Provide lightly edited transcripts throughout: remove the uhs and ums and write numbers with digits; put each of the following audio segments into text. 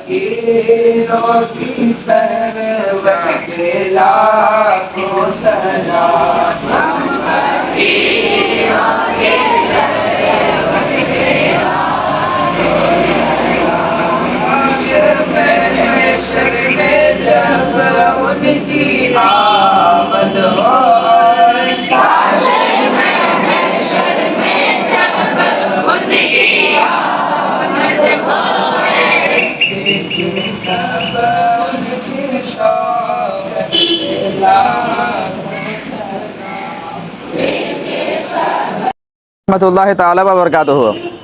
فقیروں کی سرورت پہ لاکھوں سلام، ہم فقیروں کی سرورت پہ لاکھوں سلام۔ محشر میں جب ان کی آمد ہو، رحمۃ اللہ تعالیٰ وبرکاتہ۔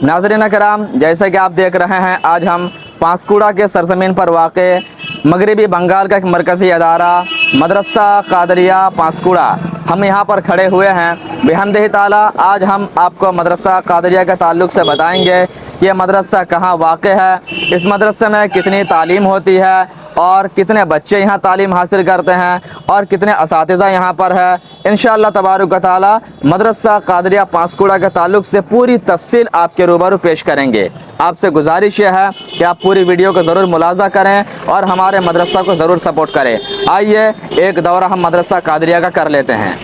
ناظرین کرام، جیسا کہ آپ دیکھ رہے ہیں، آج ہم پانسکوڑا کے سرزمین پر واقع مغربی بنگال کا ایک مرکزی ادارہ مدرسہ قادریہ پانسکوڑا، ہم یہاں پر کھڑے ہوئے ہیں۔ بحمدہ تعالیٰ آج ہم آپ کو مدرسہ قادریہ کے تعلق سے بتائیں گے کہ یہ مدرسہ کہاں واقع ہے، اس مدرسے میں کتنی تعلیم ہوتی ہے اور کتنے بچے یہاں تعلیم حاصل کرتے ہیں اور کتنے اساتذہ یہاں پر ہے۔ انشاءاللہ تبارک و تعالی مدرسہ قادریہ پانسکوڑا کے تعلق سے پوری تفصیل آپ کے روبرو پیش کریں گے۔ آپ سے گزارش یہ ہے کہ آپ پوری ویڈیو کو ضرور ملاحظہ کریں اور ہمارے مدرسہ کو ضرور سپورٹ کریں۔ آئیے ایک دورہ ہم مدرسہ قادریہ کا کر لیتے ہیں۔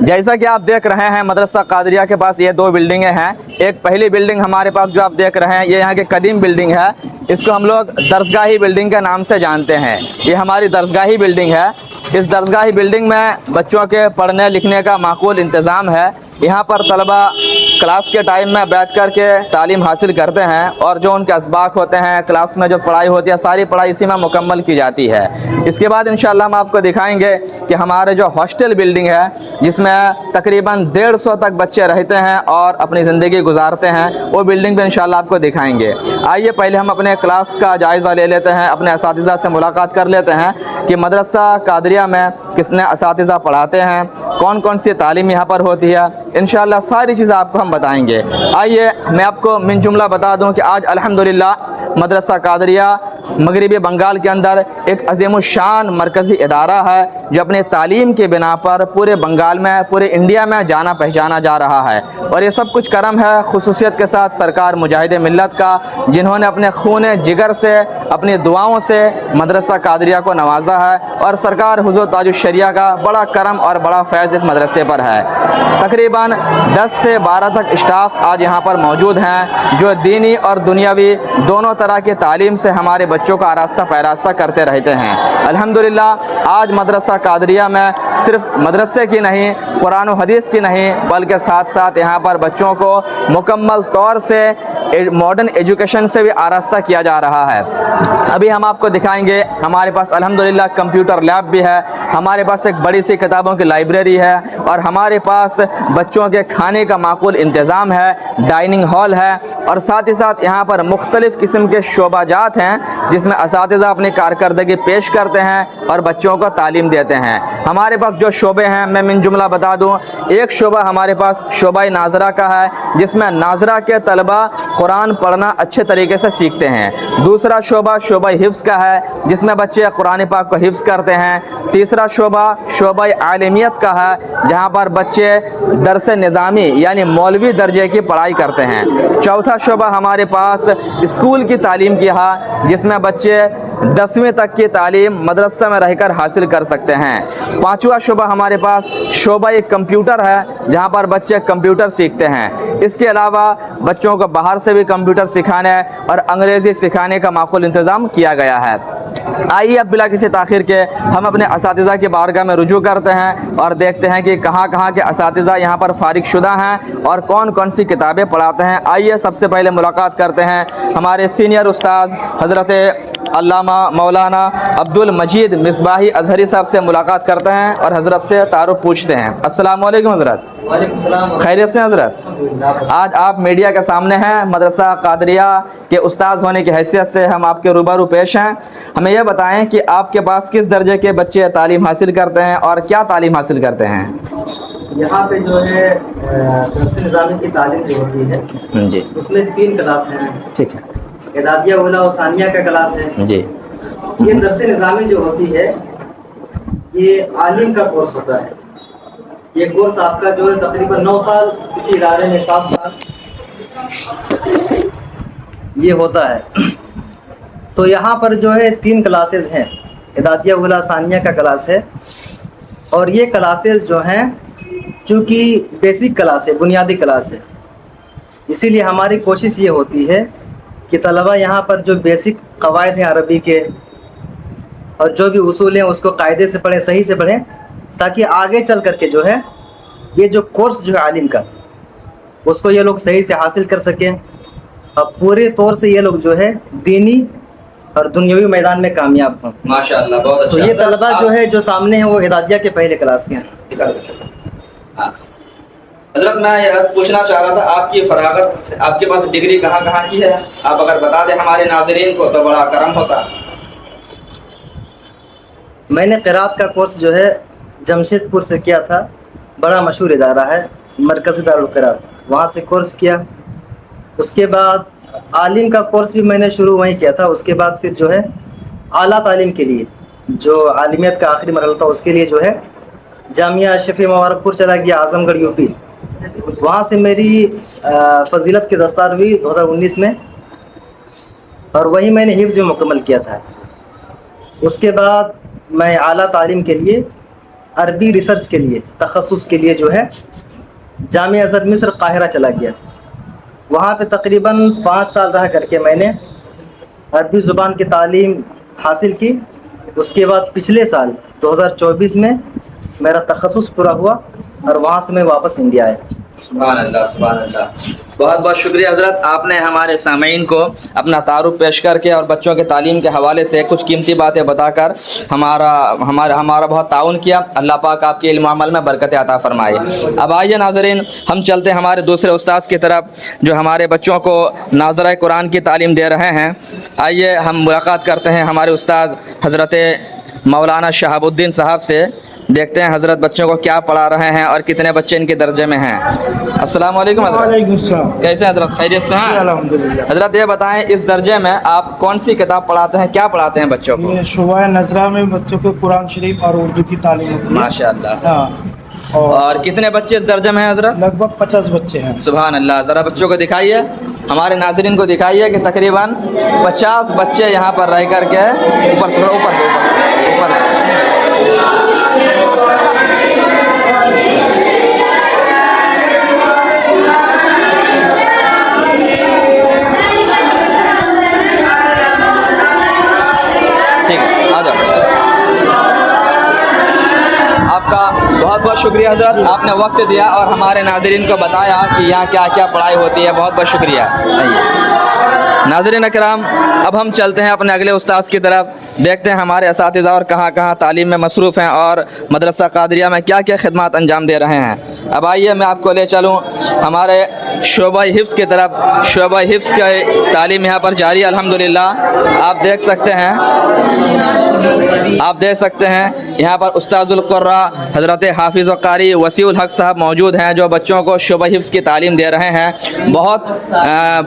جیسا کہ آپ دیکھ رہے ہیں، مدرسہ قادریہ کے پاس یہ دو بلڈنگیں ہیں۔ ایک پہلی بلڈنگ ہمارے پاس جو آپ دیکھ رہے ہیں، یہ یہاں کی قدیم بلڈنگ ہے، اس کو ہم لوگ درسگاہی بلڈنگ کے نام سے جانتے ہیں۔ یہ ہماری درسگاہی بلڈنگ ہے۔ اس درسگاہی بلڈنگ میں بچوں کے پڑھنے لکھنے کا معقول انتظام ہے۔ یہاں پر طلبہ کلاس کے ٹائم میں بیٹھ کر کے تعلیم حاصل کرتے ہیں اور جو ان کے اسباق ہوتے ہیں، کلاس میں جو پڑھائی ہوتی ہے، ساری پڑھائی اسی میں مکمل کی جاتی ہے۔ اس کے بعد انشاءاللہ ہم آپ کو دکھائیں گے کہ ہمارے جو ہاسٹل بلڈنگ ہے، جس میں تقریباً 150 تک بچے رہتے ہیں اور اپنی زندگی گزارتے ہیں، وہ بلڈنگ بھی انشاءاللہ آپ کو دکھائیں گے۔ آئیے پہلے ہم اپنے کلاس کا جائزہ لے لیتے ہیں، اپنے اساتذہ سے ملاقات کر لیتے ہیں کہ مدرسہ قادریہ میں کتنے اساتذہ پڑھاتے ہیں، کون کون سی تعلیم یہاں پر ہوتی ہے، انشاءاللہ ساری چیزیں آپ کو ہم بتائیں گے۔ آئیے میں آپ کو من جملہ بتا دوں کہ آج الحمدللہ مدرسہ قادریہ مغربی بنگال کے اندر ایک عظیم الشان مرکزی ادارہ ہے جو اپنے تعلیم کی بنا پر پورے بنگال میں، پورے انڈیا میں جانا پہچانا جا رہا ہے، اور یہ سب کچھ کرم ہے خصوصیت کے ساتھ سرکار مجاہد ملت کا، جنہوں نے اپنے خون جگر سے، اپنی دعاؤں سے مدرسہ قادریہ کو نوازا ہے، اور سرکار حضور تاج الشریعہ کا بڑا کرم اور بڑا فیض اس مدرسے پر ہے۔ تقریباً 10 سے 12 تک اسٹاف آج یہاں پر موجود ہیں جو دینی اور دنیاوی دونوں طرح کی تعلیم سے ہمارے بچوں کا آراستہ پیراستہ کرتے رہتے ہیں۔ الحمدللہ آج مدرسہ قادریہ میں صرف مدرسے کی نہیں، قرآن و حدیث کی نہیں، بلکہ ساتھ ساتھ یہاں پر بچوں کو مکمل طور سے ماڈرن ایجوکیشن سے بھی آراستہ کیا جا رہا ہے۔ ابھی ہم آپ کو دکھائیں گے، ہمارے پاس الحمدللہ کمپیوٹر لیب بھی ہے، ہمارے پاس ایک بڑی سی کتابوں کی لائبریری ہے، اور ہمارے پاس بچوں کے کھانے کا معقول انتظام ہے، ڈائننگ ہال ہے، اور ساتھ ہی ساتھ یہاں پر مختلف قسم کے شعبہ جات ہیں جس میں اساتذہ اپنی کارکردگی پیش کرتے ہیں اور بچوں کو تعلیم دیتے ہیں۔ ہمارے پاس جو شعبے ہیں میں من جملہ بتا دوں، ایک شعبہ ہمارے پاس شعبہ ناظرہ کا ہے، جس میں ناظرہ کے طلبہ قرآن پڑھنا اچھے طریقے سے سیکھتے ہیں۔ دوسرا شعبہ شعبہ حفظ کا ہے، جس میں بچے قرآن پاک کو حفظ کرتے ہیں۔ تیسرا شعبہ شعبہ عالمیت کا ہے، جہاں پر بچے درس نظامی یعنی مولوی درجے کی پڑھائی کرتے ہیں۔ چوتھا شعبہ ہمارے پاس اسکول کی تعلیم کی ہے، جس میں بچے 10ویں تک کی تعلیم مدرسہ میں رہ کر حاصل کر سکتے ہیں۔ پانچواں شعبہ ہمارے پاس شعبہ کمپیوٹر ہے، جہاں پر بچے کمپیوٹر سیکھتے ہیں۔ اس کے علاوہ بچوں کو باہر سے بھی کمپیوٹر سکھانے اور انگریزی سکھانے کا معقول انتظام کیا گیا ہے۔ آئیے اب بلا کسی تاخیر کے ہم اپنے اساتذہ کی بارگاہ میں رجوع کرتے ہیں اور دیکھتے ہیں کہ کہاں کہاں کے اساتذہ یہاں پر فارغ شدہ ہیں اور کون کون سی کتابیں پڑھاتے ہیں۔ آئیے سب سے پہلے ملاقات کرتے ہیں ہمارے سینئر استاذ حضرت علامہ مولانا عبد المجید مصباحی ازہری صاحب سے ملاقات کرتے ہیں اور حضرت سے تعارف پوچھتے ہیں۔ السلام علیکم حضرت۔ وعلیکم السلام۔ خیریت سے حضرت؟ آج آپ میڈیا کے سامنے ہیں، مدرسہ قادریہ کے استاذ ہونے کی حیثیت سے ہم آپ کے روبرو پیش ہیں۔ ہمیں یہ بتائیں کہ آپ کے پاس کس درجے کے بچے تعلیم حاصل کرتے ہیں اور کیا تعلیم حاصل کرتے ہیں؟ یہاں پہ جو ہے درس نظامی کی تعلیم جو ہوتی ہے جی، اس میں 3 کلاس ہیں۔ ٹھیک ہے اعدادیہ اولیٰ و ثانیہ کا کلاس ہے۔ جی، یہ درس نظامی جو ہوتی ہے یہ عالم کا کورس ہوتا ہے۔ یہ کورس آپ کا جو ہے تقریباً 9 سال، کسی ادارے میں 7 سال یہ ہوتا ہے. تو یہاں پر جو ہے 3 کلاسز ہیں. اعدادیہ اولیٰ ثانیہ کا کلاس ہے, اور یہ کلاسز جو ہیں چونکہ بیسک کلاس ہے, بنیادی کلاس ہے, اسی لیے ہماری کوشش یہ ہوتی ہے کہ طلبہ یہاں پر جو بیسک قواعد ہیں عربی کے اور جو بھی اصول ہیں اس کو قاعدے سے پڑھیں, صحیح سے پڑھیں, تاکہ آگے چل کر کے جو ہے یہ جو کورس جو ہے عالم کا اس کو یہ لوگ صحیح سے حاصل کر سکیں, اور پورے طور سے یہ لوگ جو ہے دینی اور دنیاوی میدان میں کامیاب ہوں. ماشاءاللہ, بہت اچھا. تو یہ طلبہ جو ہے جو سامنے ہیں وہ اعدادیہ کے پہلے کلاس کے ہیں. ہاں حضرت, میں یہ پوچھنا چاہ رہا تھا, آپ کی فراغت, آپ کے پاس ڈگری کہاں کہاں کی ہے؟ آپ اگر بتا دیں ہمارے ناظرین کو تو بڑا کرم ہوتا. میں نے قرات کا کورس جو ہے جمشید پور سے کیا تھا, بڑا مشہور ادارہ ہے مرکزی دارالقرات, وہاں سے کورس کیا. اس کے بعد عالم کا کورس بھی میں نے شروع وہیں کیا تھا. اس کے بعد پھر جو ہے اعلیٰ تعلیم کے لیے جو عالمیت کا آخری مرحلہ تھا اس کے لیے جو ہے جامعہ اشرفیہ مبارک پور چلا گیا, اعظم گڑھ یو پی. وہاں سے میری فضیلت کی دستار ہوئی 2019 میں, اور وہی میں نے حفظ مکمل کیا تھا. اس کے بعد میں اعلیٰ تعلیم کے لیے عربی ریسرچ کے لیے تخصص کے لیے جو ہے جامعہ ازہر مصر قاہرہ چلا گیا. وہاں پہ تقریباً 5 سال رہ کر کے میں نے عربی زبان کی تعلیم حاصل کی. اس کے بعد پچھلے سال 2024 میں میرا تخصص پورا ہوا اور وہاں سے میں واپس انڈیا آیا. سبحان اللہ, سبحان اللہ. بہت بہت شکریہ حضرت, آپ نے ہمارے سامعین کو اپنا تعارف پیش کر کے اور بچوں کے تعلیم کے حوالے سے کچھ قیمتی باتیں بتا کر ہمارا بہت تعاون کیا. اللہ پاک آپ کے علم و عمل میں برکت عطا فرمائے. اب آئیے ناظرین, ہم چلتے ہیں ہمارے دوسرے استاذ کی طرف جو ہمارے بچوں کو ناظرہ قرآن کی تعلیم دے رہے ہیں. آئیے ہم ملاقات کرتے ہیں ہمارے استاذ حضرت مولانا شہاب الدین صاحب سے. دیکھتے ہیں حضرت بچوں کو کیا پڑھا رہے ہیں اور کتنے بچے ان کے درجے میں ہیں. السلام علیکم حضرت. وعلیکم السلام. کیسے ہیں حضرت, خیریت سے ہیں؟ الحمدللہ. حضرت یہ بتائیں اس درجے میں آپ کون سی کتاب پڑھاتے ہیں, کیا پڑھاتے ہیں بچوں کو؟ یہ شعبہ نظرہ میں بچوں کو قرآن شریف اور اردو کی تعلیم ہوتی ہے. ماشاءاللہ. ہاں, اور کتنے بچے اس درجے میں ہیں حضرت؟ لگ بھگ 50 بچے ہیں. سبحان اللہ. ذرا بچوں کو دکھائیے, ہمارے ناظرین کو دکھائیے کہ تقریباً 50 بچے یہاں پر رہ کر کے اوپر سے ٹھیک ہے, آ جاؤ. آپ کا بہت بہت شکریہ حضرت, آپ نے وقت دیا اور ہمارے ناظرین کو بتایا کہ یہاں کیا کیا پڑھائی ہوتی ہے. بہت بہت شکریہ. ناظرین اکرام, اب ہم چلتے ہیں اپنے اگلے استاذ کی طرف. دیکھتے ہیں ہمارے اساتذہ اور کہاں کہاں تعلیم میں مصروف ہیں اور مدرسہ قادریہ میں کیا کیا خدمات انجام دے رہے ہیں. اب آئیے میں آپ کو لے چلوں ہمارے شعبہ حفظ کی طرف. شعبہ حفظ کی تعلیم یہاں پر جاری ہے الحمدللہ. آپ دیکھ سکتے ہیں یہاں پر استاذ القراء حضرت حافظ و قاری وسیع الحق صاحب موجود ہیں جو بچوں کو شعبہ حفظ کی تعلیم دے رہے ہیں. بہت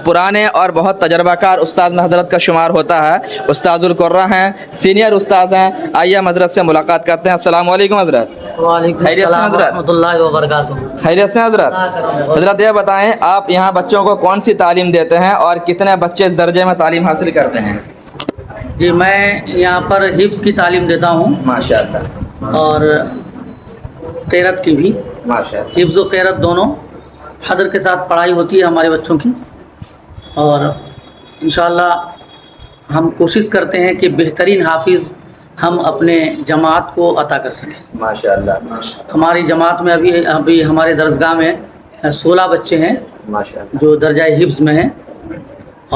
پرانے اور بہت تجربہ کار استاذ میں حضرت کا شمار ہوتا ہے. استاذ القراء ہیں, سینئر استاذ ہیں. آئیے ہم حضرت سے ملاقات کرتے ہیں. السلام علیکم حضرت. وعلیکم السلام ورحمۃ اللہ وبرکاتہ. خیریت سے حضرت. حضرت یہ بتائیں آپ یہاں بچوں کو کون سی تعلیم دیتے ہیں اور کتنے بچے اس درجے میں تعلیم حاصل کرتے ہیں؟ جی, میں یہاں پر حفظ کی تعلیم دیتا ہوں ماشاءاللہ. اور قرات کی بھی. ماشاءاللہ. حفظ و قرات دونوں حضر کے ساتھ پڑھائی ہوتی ہے ہمارے بچوں کی, اور انشاءاللہ ہم کوشش کرتے ہیں کہ بہترین حافظ ہم اپنے جماعت کو عطا کر سکیں. ماشاءاللہ. ہماری جماعت میں ابھی ہمارے درسگاہ میں 16 بچے ہیں ماشاءاللہ. جو درجہ حفظ میں ہیں,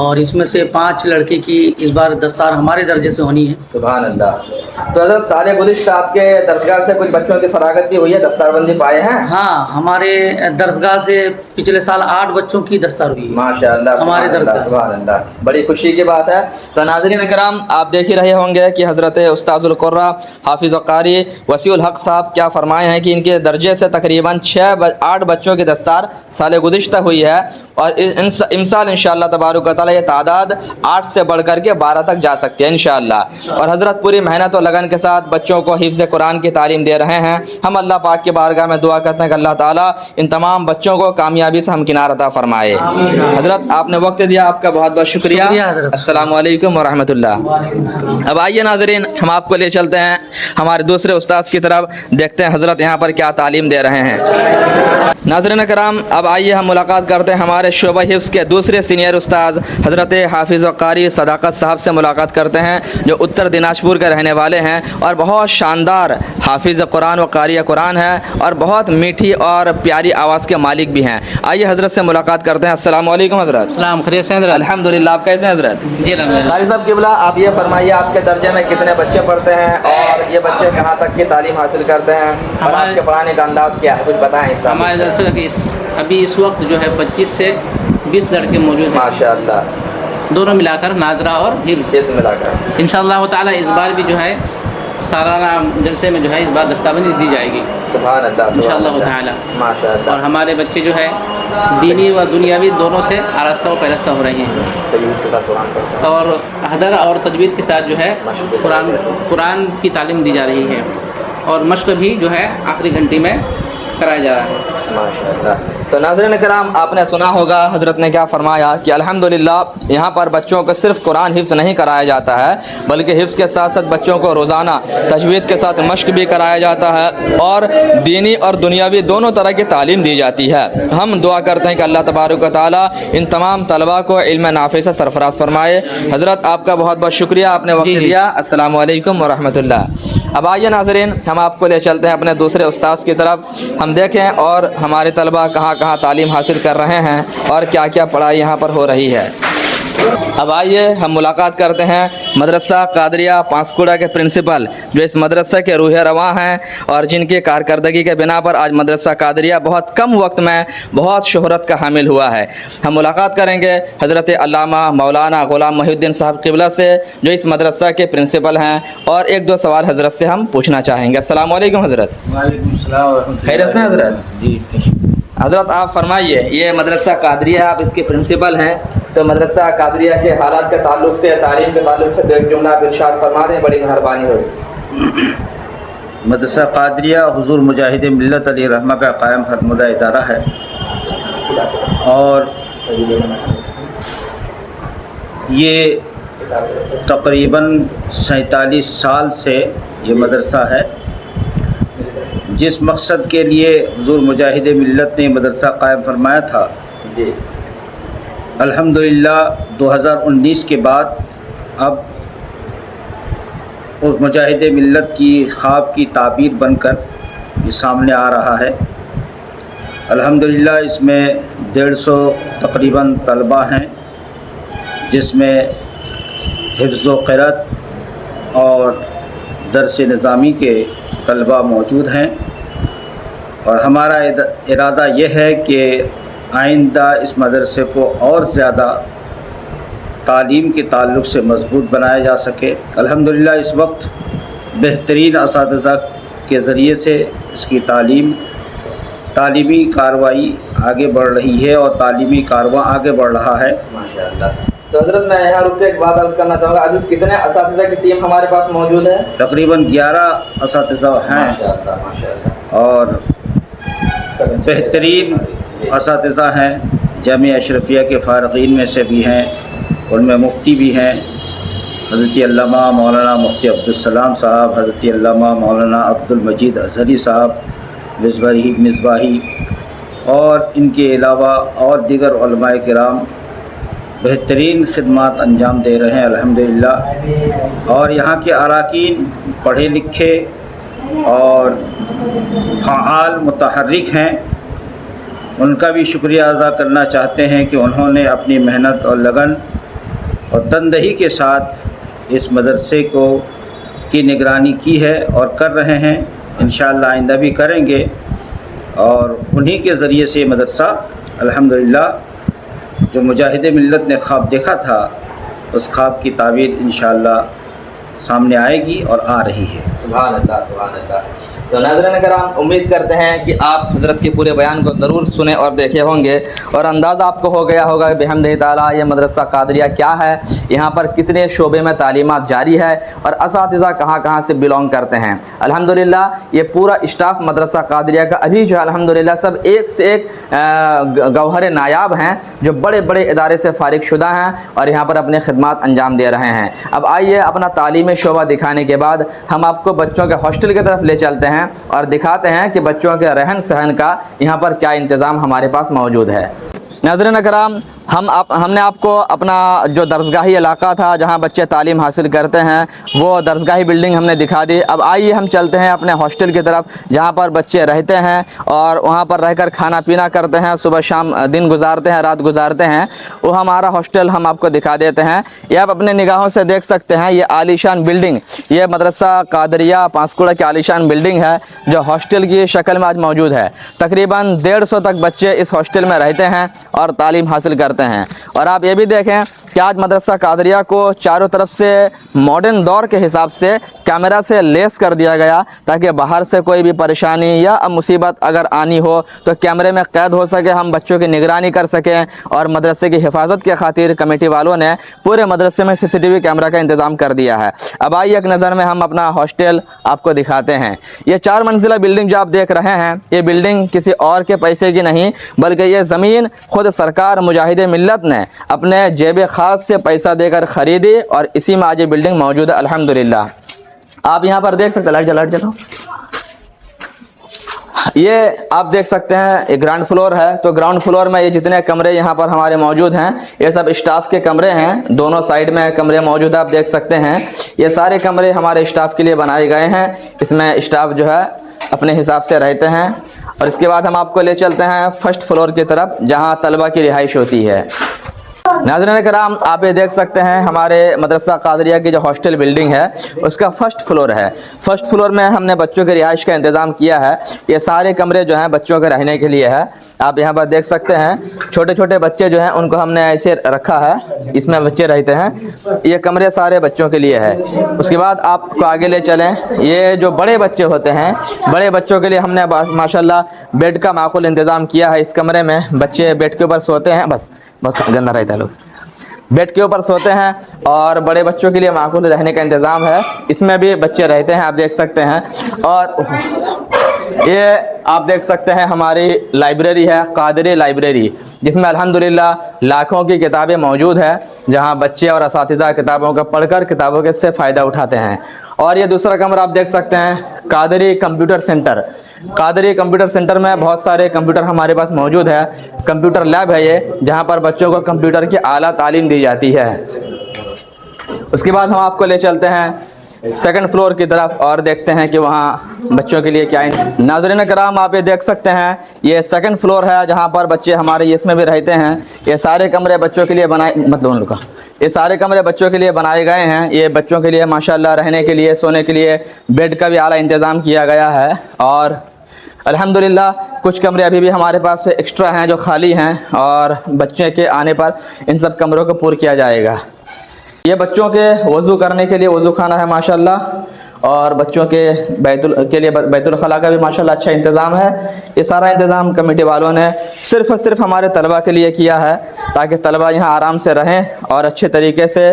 اور اس میں سے 5 لڑکے کی اس بار دستار ہمارے درجے سے ہونی ہے. سبحان اللہ. تو حضرت سال گزشتہ آپ کے درسگاہ سے کچھ بچوں کی فراغت بھی ہوئی ہے, دستار بندی پائے ہیں؟ ہاں, ہمارے درسگاہ سے پچھلے سال 8 بچوں کی دستار ہوئی ہے ماشاءاللہ. ہمارے درسگاہ. سبحان اللہ, بڑی خوشی کی بات ہے. تو ناظرین اکرام, آپ دیکھ ہی رہے ہوں گے کہ حضرت استاذ القراء حافظ و قاری وسیع الحق صاحب کیا فرمائے ہیں کہ ان کے درجے سے تقریباً 8 بچوں کی دستار سال گزشتہ ہوئی ہے, اور امسال انشاءاللہ تبارک و تعالی ताला ये तादाद 8 से बढ़ कर के 12 तक जा सकती है इंशाअल्लाह। और हज़रत पूरी मेहनत और लगन के साथ बच्चों को हिफ्ज़ कुरान की तालीम दे रहे हैं। हम अल्लाह पाक की बारगाह में दुआ करते हैं कि अल्लाह ताला इन तमाम बच्चों को कामयाबी से हमकिनार अता फरमाए। हज़रत आपने वक्त दिया, आपका बहुत बहुत शुक्रिया। अस्सलामु अलैकुम व रहमतुल्लाह। अब आइए नाज़रीन, हम आपको ले चलते हैं हमारे दूसरे उस्ताद की तरफ, देखते हैं हज़रत यहाँ पर क्या तालीम दे रहे हैं। नाज़रीन कराम, अब आइए हम मुलाकात करते हैं हमारे शोबा हिफ्ज़ के दूसरे सीनियर उस्ताद हज़रत हाफिज़ व क़ारी सदाकत साहब से मुलाकात करते हैं, जो उत्तर दिनाजपुर के रहने वाले हैं और बहुत शानदार हाफिज़ कुरान व क़ारी कुरान है और बहुत मीठी और प्यारी आवाज़ के मालिक भी हैं। आइए हज़रत से मुलाकात करते हैं। अस्सलामु अलैकुम हज़रत। सलाम, खैरियत से हज़रत? अल्हम्दुलिल्लाह। आप कैसे हैं हज़रत? जी अल्हम्दुलिल्लाह। क़ारी साहब क़िबला, आप ये फरमाइए आपके दर्जे में कितने बच्चे पढ़ते हैं और ये बच्चे कहाँ तक की तालीम हासिल करते हैं और आपके पढ़ाने का अंदाज़ क्या है, कुछ बताएं इस तरह। हमारे दरअसल कि अभी इस वक्त जो है 25 से 20 लड़के मौजूद हैं, माशाअल्लाह, दोनों मिलाकर नाजरा और हिफ्ज़। इस मिलाकर इंशाअल्लाह ताला इस बार भी जो है सालाना जलसे में जो है इस बार दस्तावेज़ दी जाएगी सुभान अल्लाह, इंशाअल्लाह ताला। माशाअल्लाह। और हमारे बच्चे जो है दीनी व दुनियावी दोनों से आरास्ता व पैरस्ता हो रहे हैं तजवीज़ के साथ कुरान पढ़ते हैं और हदर और तजवीज़ के साथ जो है कुरान की तालीम दी जा रही है और मश्क भी जो है आखिरी घंटी में कराया जा रहा है माशाअल्लाह। तो नाज़रीन कराम, आपने सुना होगा हज़रत ने क्या फरमाया कि अल्हम्दुलिल्लाह यहाँ पर बच्चों को सिर्फ कुरान हिफ्ज़ नहीं कराया जाता है, बल्कि हिफ्ज़ के साथ साथ बच्चों को रोज़ाना तजवीद के साथ मश्क भी कराया जाता है और दीनी और दुनियावी दोनों तरह की तालीम दी जाती है। हम दुआ करते हैं कि अल्लाह तबारक व तआला इन तमाम तलबा को इल्म नाफ़े से सरफराज फरमाए। हज़रत आपका बहुत बहुत शुक्रिया, आपने वक्त दिया। अस्सलामु अलैकुम व रहमतुल्लाह। अब आइए नाज़रीन, हम आपको ले चलते हैं अपने दूसरे उस्ताद की तरफ, हम देखें और हमारे तलबा कहाँ कहाँ तालीम हासिल कर रहे हैं और क्या क्या पढ़ाई यहाँ पर हो रही है। अब आइए हम मुलाकात करते हैं मदरसा कादरिया पांसकुड़ा के प्रिंसिपल, जो इस मदरसे के रूह रवां हैं और जिनकी कारकर्दगी के बिना पर आज मदरसा कादरिया बहुत कम वक्त में बहुत शोहरत का हामिल हुआ है। हम मुलाकात करेंगे हज़रत अल्लामा मौलाना ग़ुलाम मोहिउद्दीन साहब क़िबला से, जो इस मदरसा के प्रिंसिपल हैं, और एक दो सवाल हज़रत से हम पूछना चाहेंगे। अस्सलामु अलैकुम हज़रत। वालेकुम सलाम व रहमतुल्लाह। खैरियत से हज़रत? जी। हज़रत आप फरमाइए, ये मदरसा कादरिया, आप इसके प्रिंसिपल हैं, तो मदरसा कादरिया के हालात के ताल्लुक़ से, तालीम के ताल्लुक़ से दो एक जुमला आप इरशाद फरमा दें, बड़ी मेहरबानी होगी। मदरसा कादरिया हुज़ूर मुजाहिद मिल्लत अली रहमा का कायम फरमुदा इदारा है और ये तकरीबन 47 साल से ये मदरसा है। जिस मकसद के लिए हुज़ूर मुजाहिद मिल्लत ने मदरसा कायम फरमाया था, जी अल्हम्दुलिल्लाह 2019 के बाद अब उस मुजाहिद मिल्लत की ख्वाब की ताबीर बनकर ये सामने आ रहा है। अल्हम्दुलिल्लाह इसमें 150 तकरीबन तलबा हैं, जिसमें हिफ्ज़ व क़िराअत और दर्स निज़ामी के तलबा मौजूद हैं और हमारा इरादा यह है कि आइंदा इस मदरसे को और ज़्यादा तालीम के ताल्लुक़ से मज़बूत बनाया जा सके। अल्हम्दुलिल्लाह इस वक्त बेहतरीन असातिज़ा के ज़रिए से इसकी तालीमी कार्रवाई आगे बढ़ रही है और तालीमी कारवां आगे बढ़ रहा है माशाअल्लाह। तो हज़रत मैं यहाँ रुक के एक बात अर्ज़ करना चाहूँगा, अभी कितने असातिज़ा की टीम हमारे पास मौजूद है? तकरीबन 11 असातिज़ा हैं माशाअल्लाह माशाअल्लाह और बेहतरीन असातिज़ा हैं। जामिया अशरफिया के फ़ारग़ीन में से भी हैं, उनमें मुफ्ती भी हैं, हज़रत अल्लामा मौलाना मुफ्ती अब्दुलसलाम साहब, हज़रत अल्लामा मौलाना अब्दुल मजीद अज़हरी साहब मिसबाही और इनके अलावा और दीगर उलमाए किराम बेहतरीन खिदमात अंजाम दे रहे हैं अल्हम्दुलिल्लाह। और यहाँ के अराकीन पढ़े लिखे और फ़आल मुतहर्रिक हैं, उनका भी शुक्रिया अदा करना चाहते हैं कि उन्होंने अपनी मेहनत और लगन और तनदही के साथ इस मदरसे को की निगरानी की है और कर रहे हैं, इंशाअल्लाह आइंदा भी करेंगे। और उन्हीं के ज़रिए से मदरसा अल्हम्दुलिल्लाह जो मुजाहिद मिल्लत ने ख्वाब देखा था, उस ख्वाब की ताबीर इंशाअल्लाह सामने आएगी और आ रही है। सुभान अल्लाह, सुभान अल्लाह। तो नाज़रीन करम, उम्मीद करते हैं कि आप हज़रत के पूरे बयान को ज़रूर सुने और देखे होंगे और अंदाज़ा आपको हो गया होगा कि बिहम्दिही ताला ये मदरसा कादरिया क्या है, यहाँ पर कितने शोबे में तालीमात जारी है और असातिज़ा कहाँ कहाँ से बिलोंग करते हैं। अल्हम्दुलिल्लाह ये पूरा स्टाफ मदरसा कादरिया का अभी जो है अल्हम्दुलिल्लाह सब एक से एक गौहर नायाब हैं जो बड़े बड़े इदारे से फारिग शुदा हैं और यहाँ पर अपने खिदमात अंजाम दे रहे हैं। अब आइए अपना तालीमी शोबा दिखाने के बाद हम आपको बच्चों के हॉस्टल की तरफ ले चलते हैं और दिखाते हैं कि बच्चों के रहन सहन का यहाँ पर क्या इंतज़ाम हमारे पास मौजूद है। नाज़रीन कराम, हमने आपको अपना जो दरसगाही इलाका था जहाँ बच्चे तालीम हासिल करते हैं वो दरसगाही बिल्डिंग हमने दिखा दी। अब आइए हम चलते हैं अपने हॉस्टल की तरफ जहाँ पर बच्चे रहते हैं और वहाँ पर रहकर खाना पीना करते हैं, सुबह शाम दिन गुजारते हैं, रात गुजारते हैं। वो हमारा हॉस्टल हम आपको दिखा देते हैं। ये आप अपने निगाहों से देख सकते हैं, ये आलीशान बिल्डिंग, ये मदरसा कादरिया पांसकुड़ा की आलीशान बिल्डिंग है जो हॉस्टल की शक्ल में आज मौजूद है। तकरीबन 150 तक बच्चे इस हॉस्टल में रहते हैं और तालीम हासिल करते हैं। और आप ये भी देखें कि आज मदरसा कादरिया को चारों तरफ से मॉडर्न दौर के हिसाब से कैमरा से लेस कर दिया गया ताकि बाहर से कोई भी परेशानी या मुसीबत अगर आनी हो तो कैमरे में कैद हो सके, हम बच्चों की निगरानी कर सकें। और मदरसे की हिफाजत के खातिर कमेटी वालों ने पूरे मदरसे में CCTV कैमरा का इंतज़ाम कर दिया है। अब आइए एक नज़र में हम अपना हॉस्टल आपको दिखाते हैं। ये 4 मंजिला बिल्डिंग जो आप देख रहे हैं, ये बिल्डिंग किसी और के पैसे की नहीं बल्कि ये ज़मीन खुद सरकार मुजाहिदे मिल्लत ने अपने जेब खास से पैसा देकर ख़रीदी और इसी में आज ये बिल्डिंग मौजूद है अल्हम्दुलिल्लाह। आप यहाँ पर देख सकते हैं, लाइट जलाओ। ये आप देख सकते हैं एक ग्राउंड फ्लोर है। तो ग्राउंड फ्लोर में ये जितने कमरे यहाँ पर हमारे मौजूद हैं ये सब स्टाफ के कमरे हैं। दोनों साइड में कमरे मौजूद है, आप देख सकते हैं। ये सारे कमरे हमारे स्टाफ के लिए बनाए गए हैं। इसमें स्टाफ जो है अपने हिसाब से रहते हैं। और इसके बाद हम आपको ले चलते हैं फर्स्ट फ्लोर की तरफ जहाँ तलबा की रिहाइश होती है। नाज़रीन कराम, आप ये देख सकते हैं हमारे मदरसा कादरिया की जो हॉस्टल बिल्डिंग है उसका फर्स्ट फ्लोर है। फर्स्ट फ्लोर में हमने बच्चों की रिहाइश का इंतज़ाम किया है। ये सारे कमरे जो हैं बच्चों के रहने के लिए है। आप यहाँ पर देख सकते हैं छोटे छोटे बच्चे जो हैं उनको हमने ऐसे रखा है, इसमें बच्चे रहते हैं। ये कमरे सारे बच्चों के लिए है। उसके बाद आपको आगे ले चलें, ये जो बड़े बच्चे होते हैं, बड़े बच्चों के लिए हमने माशाल्लाह बेड का माकूल इंतज़ाम किया है। इस कमरे में बच्चे बेड के ऊपर सोते हैं, बस गंदा रहता है, लोग बेड के ऊपर सोते हैं और बड़े बच्चों के लिए माकूल रहने का इंतज़ाम है। इसमें भी बच्चे रहते हैं, आप देख सकते हैं। और ये आप देख सकते हैं हमारी लाइब्रेरी है, कादरी लाइब्रेरी, जिसमें अल्हम्दुलिल्लाह लाखों की किताबें मौजूद है जहां बच्चे और असातिज़ा किताबों को पढ़कर किताबों के से फ़ायदा उठाते हैं। और ये दूसरा कमरा आप देख सकते हैं Qadri computer centre. Qadri computer centre में बहुत सारे कंप्यूटर हमारे पास मौजूद है। कंप्यूटर लैब है ये, जहां पर बच्चों को कंप्यूटर की आला तालीम दी जाती है। उसके बाद हम आपको ले चलते हैं सेकंड फ्लोर की तरफ और देखते हैं कि वहाँ बच्चों के लिए क्या है। नाज़रीन कराम, आप ये देख सकते हैं ये सेकंड फ्लोर है जहाँ पर बच्चे हमारे इसमें भी रहते हैं। ये सारे कमरे बच्चों के लिए बनाए, मतलब उन लोग का ये सारे कमरे बच्चों के लिए बनाए गए हैं। ये बच्चों के लिए माशाल्लाह रहने के लिए, सोने के लिए बेड का भी आला इंतज़ाम किया गया है। और अल्हम्दुलिल्लाह कुछ कमरे अभी भी हमारे पास एक्स्ट्रा हैं जो खाली हैं और बच्चे के आने पर इन सब कमरों को पूरा किया जाएगा। ये बच्चों के वज़ू करने के लिए वज़ू खाना है माशाल्लाह, और बच्चों के बैतुल खला का भी माशाल्लाह अच्छा इंतज़ाम है। ये सारा इंतज़ाम कमेटी वालों ने सिर्फ़ और सिर्फ हमारे तलबा के लिए किया है ताकि तलबा यहाँ आराम से रहें और अच्छे तरीके से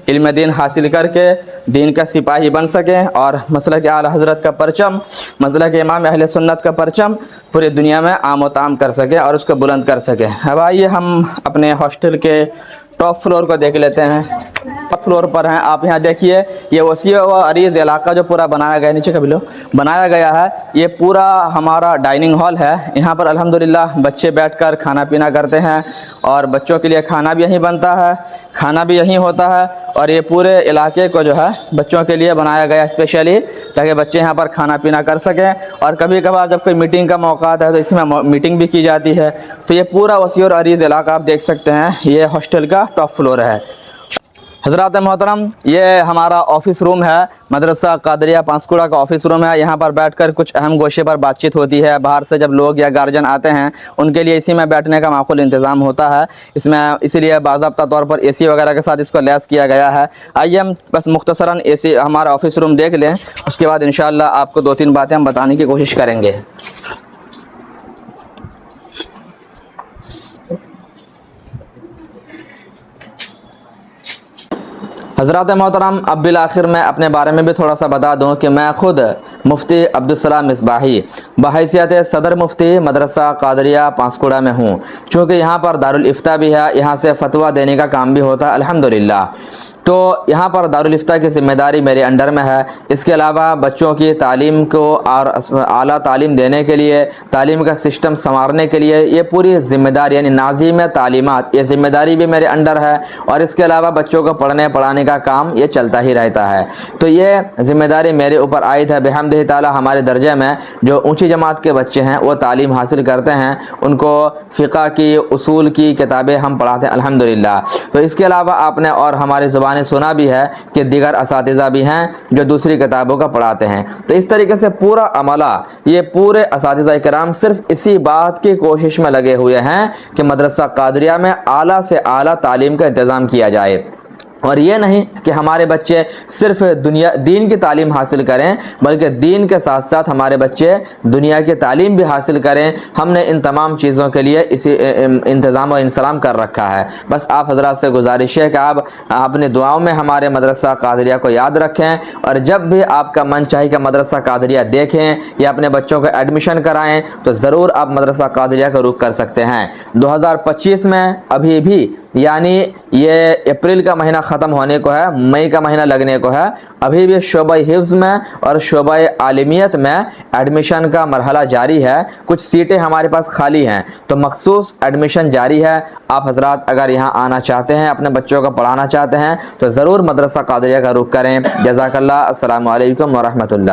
इल्म दीन हासिल करके दीन का सिपाही बन सकें और मसलक आला हज़रत का परचम, मसलक इमाम अहले सुन्नत का परचम पूरी दुनिया में आम व ताम कर सकें और उसको बुलंद कर सकें। अब आइए हम अपने हॉस्टल के टॉप फ्लोर को देख लेते हैं। टॉप फ्लोर पर हैं, आप यहाँ देखिए ये वसीअ व अरीज़ इलाका जो पूरा बनाया गया है, नीचे का भी लो बनाया गया है। ये पूरा हमारा डाइनिंग हॉल है। यहाँ पर अल्हम्दुलिल्लाह बच्चे बैठकर खाना पीना करते हैं और बच्चों के लिए खाना भी यहीं बनता है, खाना भी यहीं होता है। और ये पूरे इलाके को जो है बच्चों के लिए बनाया गया स्पेशली ताकि बच्चे यहाँ पर खाना पीना कर सकें। और कभी कभार जब कोई मीटिंग का मौका आता है तो इसमें मीटिंग भी की जाती है। तो ये पूरा वसीअ और अरीज़ इलाका आप देख सकते हैं, ये हॉस्टल का टॉप फ्लोर है। हज़रात मोहतरम, ये हमारा ऑफिस रूम है, मदरसा कादरिया पांसकुड़ा का ऑफिस रूम है। यहाँ पर बैठकर कुछ अहम गोशे पर बातचीत होती है। बाहर से जब लोग या गार्जियन आते हैं उनके लिए इसी में बैठने का माकूल इंतज़ाम होता है। इसमें इसीलिए बाज़ाब्ता तौर पर एसी वगैरह के साथ इसको लैस किया गया है। आइए हम बस मुख्तसरन एसी हमारा ऑफिस रूम देख लें, उसके बाद इंशाअल्लाह आपको 2-3 बातें हम बताने की कोशिश करेंगे। हज़रात मोहतरम, अब बिल आखिर मैं अपने बारे में भी थोड़ा सा बता दूं कि मैं ख़ुद मुफ्ती अब्दुस्सलाम मिसबाही बहैसियत सदर मुफ्ती मदरसा कादरिया पांसकुड़ा में हूँ। चूँकि यहाँ पर दारुल इफ्ता भी है, यहाँ से फ़तवा देने का काम भी होता है अल्हम्दुलिल्लाह। तो यहाँ पर दारुल इफ्ता की ज़िम्मेदारी मेरे अंडर में है। इसके अलावा बच्चों की तालीम को और आला तालीम देने के लिए, तालीम का सिस्टम संवारने के लिए ये पूरी ज़िम्मेदारी यानी नाज़िम तालीमात, ये ज़िम्मेदारी भी मेरे अंडर है। और इसके अलावा बच्चों को पढ़ने पढ़ाने का काम ये चलता ही रहता है। तो ये ज़िम्मेदारी मेरे ऊपर आयद है। बिहम्दिही ताला हमारे दर्जे में जो ऊँची जमात के बच्चे हैं वो तालीम हासिल करते हैं, उनको फ़िक़्ह की, उसूल की किताबें हम पढ़ाते हैं अल्हम्दुलिल्लाह। तो इसके अलावा आपने और हमारी ज़ुबान ने सुना भी है कि दीगर असातिज़ा भी हैं जो दूसरी किताबों का पढ़ाते हैं। तो इस तरीके से पूरा अमला, ये पूरे असातिज़ा इकराम सिर्फ इसी बात की कोशिश में लगे हुए हैं कि मदरसा कादरिया में आला से आला तालीम का इंतज़ाम किया जाए। और ये नहीं कि हमारे बच्चे सिर्फ दीन की तालीम हासिल करें, बल्कि दीन के साथ साथ हमारे बच्चे दुनिया की तालीम भी हासिल करें। हमने इन तमाम चीज़ों के लिए इसी इंतज़ाम और इंतज़ाम कर रखा है। बस आप हज़रात से गुजारिश है कि आप अपनी दुआओं में हमारे मदरसा कादरिया को याद रखें, और जब भी आपका मन चाहे कि मदरसा कादरिया देखें या अपने बच्चों को एडमिशन कराएँ तो ज़रूर आप मदरसा कादरिया का रुख कर सकते हैं। 2025 में अभी भी, यानी ये अप्रैल का महीना ख़त्म होने को है, मई का महीना लगने को है, अभी भी शोबा हिफ्ज़ में और शोबा आलिमियत में एडमिशन का मरहला जारी है। कुछ सीटें हमारे पास खाली हैं, तो मखसूस एडमिशन जारी है। आप हज़रात अगर यहाँ आना चाहते हैं, अपने बच्चों को पढ़ाना चाहते हैं, तो ज़रूर मदरसा कादरिया का रुख करें। जज़ाकल्लाह। अस्सलामु अलैकुम व रहमतुल्लाह।